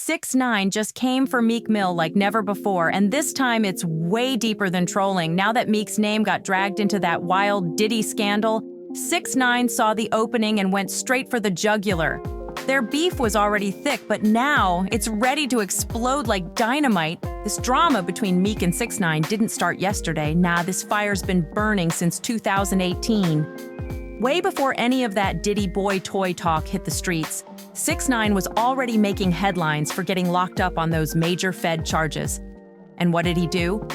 6ix9ine just came for Meek Mill like never before, and this time it's way deeper than trolling. Now that Meek's name got dragged into that wild Diddy scandal, 6ix9ine saw the opening and went straight for the jugular. Their beef was already thick, but now it's ready to explode like dynamite. This drama between Meek and 6ix9ine didn't start yesterday. Nah, this fire's been burning since 2018. Way before any of that Diddy boy toy talk hit the streets, 6ix9ine was already making headlines for getting locked up on those major Fed charges. And what did he do?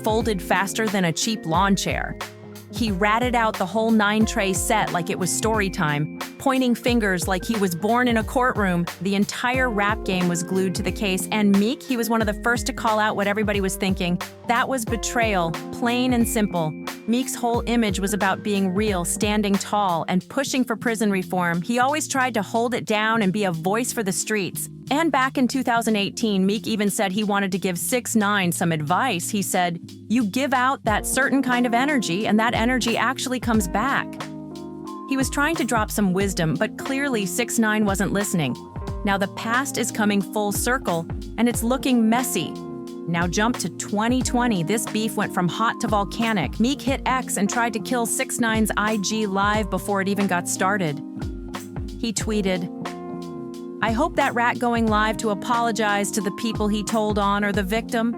Folded faster than a cheap lawn chair. He ratted out the whole 9-tray set like it was story time, pointing fingers like he was born in a courtroom. The entire rap game was glued to the case, and Meek, he was one of the first to call out what everybody was thinking. That was betrayal, plain and simple. Meek's whole image was about being real, standing tall, and pushing for prison reform. He always tried to hold it down and be a voice for the streets. And back in 2018, Meek even said he wanted to give 6ix9ine some advice. He said, "You give out that certain kind of energy, and that energy actually comes back." He was trying to drop some wisdom, but clearly 6ix9ine wasn't listening. Now the past is coming full circle, and it's looking messy. Now jump to 2020, this beef went from hot to volcanic. Meek hit X and tried to kill 6ix9ine's IG live before it even got started. He tweeted, "I hope that rat going live to apologize to the people he told on or the victim."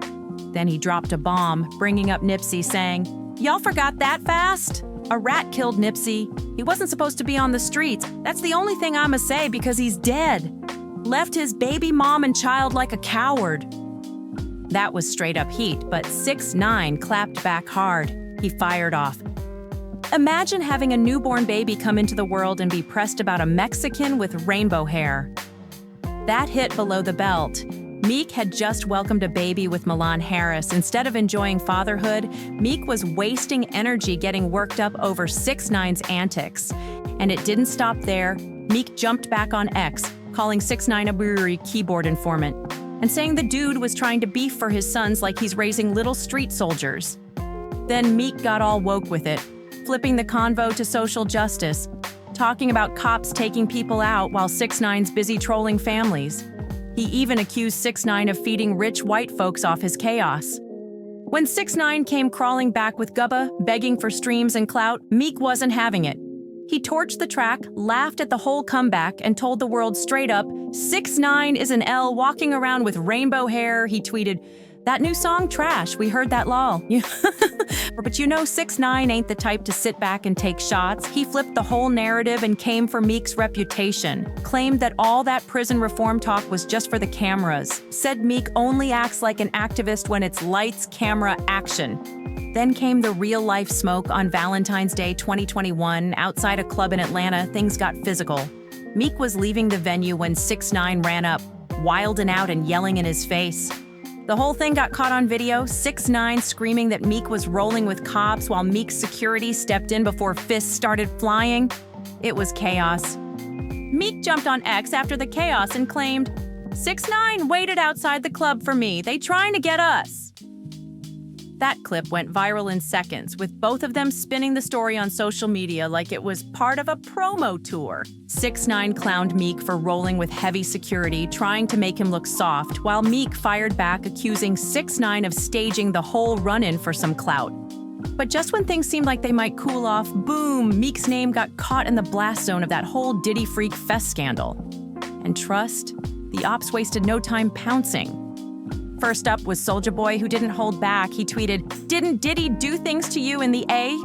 Then he dropped a bomb, bringing up Nipsey, saying, "Y'all forgot that fast? A rat killed Nipsey. He wasn't supposed to be on the streets. That's the only thing I'ma say because he's dead. Left his baby mom and child like a coward." That was straight up heat, but 6ix9ine clapped back hard. He fired off, "Imagine having a newborn baby come into the world and be pressed about a Mexican with rainbow hair." That hit below the belt. Meek had just welcomed a baby with Milan Harris. Instead of enjoying fatherhood, Meek was wasting energy getting worked up over 6ix9ine's antics. And it didn't stop there. Meek jumped back on X, calling 6ix9ine a brewery keyboard informant, and saying the dude was trying to beef for his sons like he's raising little street soldiers. Then Meek got all woke with it, flipping the convo to social justice, talking about cops taking people out while 6ix9ine's busy trolling families. He even accused 6ix9ine of feeding rich white folks off his chaos. When 6ix9ine came crawling back with Gubba, begging for streams and clout, Meek wasn't having it. He torched the track, laughed at the whole comeback, and told the world straight up, 6ix9ine is an L walking around with rainbow hair. He tweeted, "That new song, trash, we heard that lol." But you know 6ix9ine ain't the type to sit back and take shots. He flipped the whole narrative and came for Meek's reputation, claimed that all that prison reform talk was just for the cameras, said Meek only acts like an activist when it's lights, camera, action. Then came the real-life smoke on Valentine's Day 2021. Outside a club in Atlanta, things got physical. Meek was leaving the venue when 6ix9ine ran up, wilding out and yelling in his face. The whole thing got caught on video, 6ix9ine screaming that Meek was rolling with cops while Meek's security stepped in before fists started flying. It was chaos. Meek jumped on X after the chaos and claimed, "6ix9ine waited outside the club for me. They trying to get us." That clip went viral in seconds, with both of them spinning the story on social media like it was part of a promo tour. 6ix9ine clowned Meek for rolling with heavy security, trying to make him look soft, while Meek fired back, accusing 6ix9ine of staging the whole run-in for some clout. But just when things seemed like they might cool off, boom, Meek's name got caught in the blast zone of that whole Diddy Freak Fest scandal. And trust, the ops wasted no time pouncing. First up was Soulja Boy, who didn't hold back. He tweeted, "Didn't Diddy do things to you in the A?"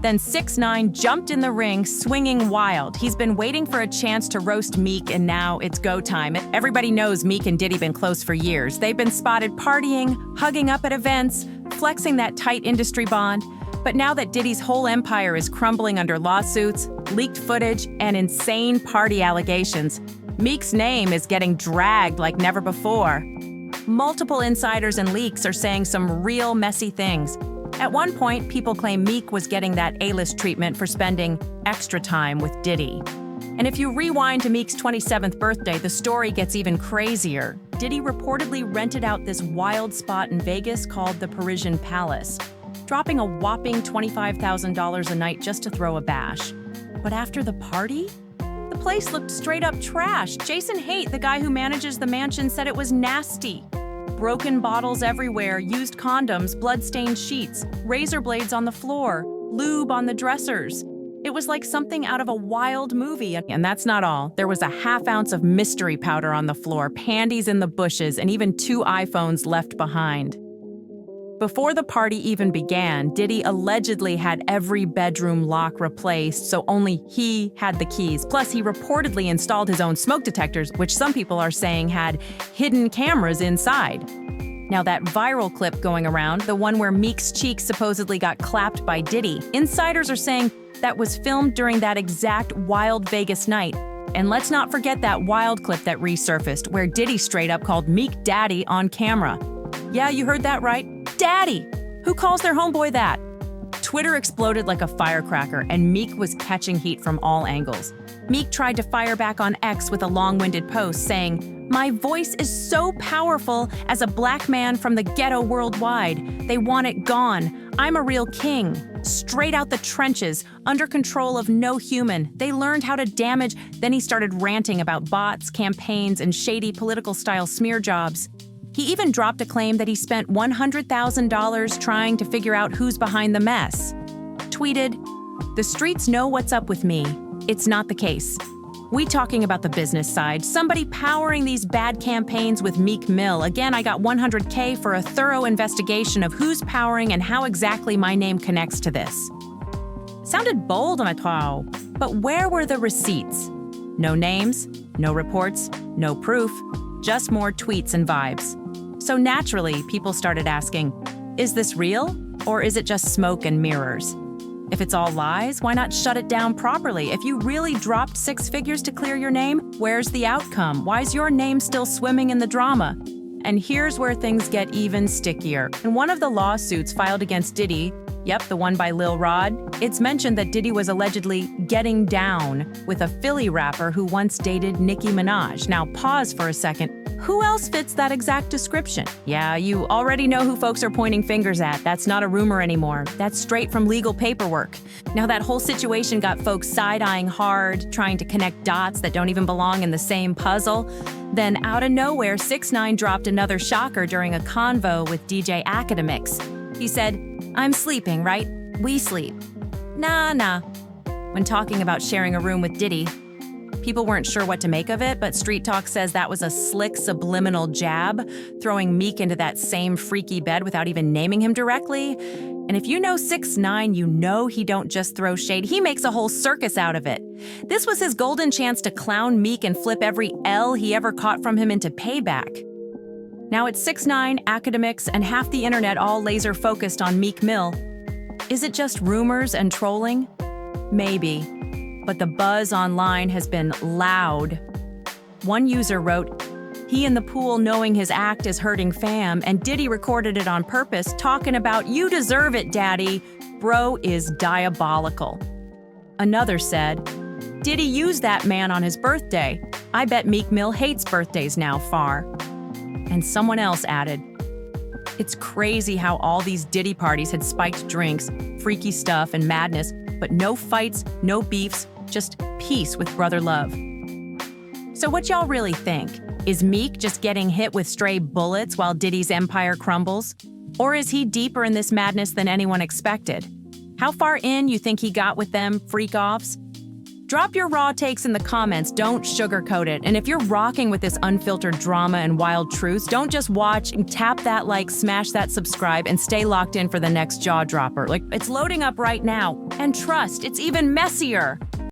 Then 6ix9ine jumped in the ring, swinging wild. He's been waiting for a chance to roast Meek, and now it's go time. Everybody knows Meek and Diddy been close for years. They've been spotted partying, hugging up at events, flexing that tight industry bond. But now that Diddy's whole empire is crumbling under lawsuits, leaked footage, and insane party allegations, Meek's name is getting dragged like never before. Multiple insiders and leaks are saying some real messy things. At one point, people claim Meek was getting that A-list treatment for spending extra time with Diddy. And if you rewind to Meek's 27th birthday, the story gets even crazier. Diddy reportedly rented out this wild spot in Vegas called the Parisian Palace, dropping a whopping $25,000 a night just to throw a bash. But after the party The place looked straight up trash. Jason Haidt, the guy who manages the mansion, said it was nasty. Broken bottles everywhere, used condoms, blood-stained sheets, razor blades on the floor, lube on the dressers. It was like something out of a wild movie. And that's not all. There was a half ounce of mystery powder on the floor, panties in the bushes, and even 2 iPhones left behind. Before the party even began, Diddy allegedly had every bedroom lock replaced, so only he had the keys. Plus, he reportedly installed his own smoke detectors, which some people are saying had hidden cameras inside. Now, that viral clip going around, the one where Meek's cheeks supposedly got clapped by Diddy, insiders are saying that was filmed during that exact wild Vegas night. And let's not forget that wild clip that resurfaced, where Diddy straight up called Meek Daddy on camera. Yeah, you heard that right. Daddy! Who calls their homeboy that? Twitter exploded like a firecracker, and Meek was catching heat from all angles. Meek tried to fire back on X with a long-winded post saying, "My voice is so powerful as a black man from the ghetto worldwide. They want it gone. I'm a real king. Straight out the trenches, under control of no human. They learned how to damage." Then he started ranting about bots, campaigns, and shady political-style smear jobs. He even dropped a claim that he spent $100,000 trying to figure out who's behind the mess. Tweeted, "The streets know what's up with me. It's not the case. We talking about the business side, somebody powering these bad campaigns with Meek Mill. Again, I got $100K for a thorough investigation of who's powering and how exactly my name connects to this." Sounded bold, but where were the receipts? No names, no reports, no proof, just more tweets and vibes. So naturally, people started asking, is this real, or is it just smoke and mirrors? If it's all lies, why not shut it down properly? If you really dropped 6 figures to clear your name, where's the outcome? Why is your name still swimming in the drama? And here's where things get even stickier. In one of the lawsuits filed against Diddy, the one by Lil Rod, it's mentioned that Diddy was allegedly getting down with a Philly rapper who once dated Nicki Minaj. Now pause for a second. Who else fits that exact description? Yeah, you already know who folks are pointing fingers at. That's not a rumor anymore. That's straight from legal paperwork. Now that whole situation got folks side-eyeing hard, trying to connect dots that don't even belong in the same puzzle. Then out of nowhere, 6ix9ine dropped another shocker during a convo with DJ Academics. He said, "I'm sleeping, right? We sleep." Nah. When talking about sharing a room with Diddy, people weren't sure what to make of it, but Street Talk says that was a slick subliminal jab, throwing Meek into that same freaky bed without even naming him directly. And if you know 6ix9ine, you know he don't just throw shade, he makes a whole circus out of it. This was his golden chance to clown Meek and flip every L he ever caught from him into payback. Now it's 6ix9ine, Academics, and half the internet all laser-focused on Meek Mill. Is it just rumors and trolling? Maybe. But the buzz online has been loud. One user wrote, "He in the pool knowing his act is hurting fam, and Diddy recorded it on purpose, talking about, 'You deserve it, daddy. Bro is diabolical.'" Another said, "Diddy used that man on his birthday. I bet Meek Mill hates birthdays now far." And someone else added, "It's crazy how all these Diddy parties had spiked drinks, freaky stuff, and madness, but no fights, no beefs, just peace with brother love." So what y'all really think? Is Meek just getting hit with stray bullets while Diddy's empire crumbles? Or is he deeper in this madness than anyone expected? How far in you think he got with them freak-offs? Drop your raw takes in the comments, don't sugarcoat it. And if you're rocking with this unfiltered drama and wild truths, don't just watch, tap that like, smash that subscribe, and stay locked in for the next jaw dropper. It's loading up right now. And trust, it's even messier.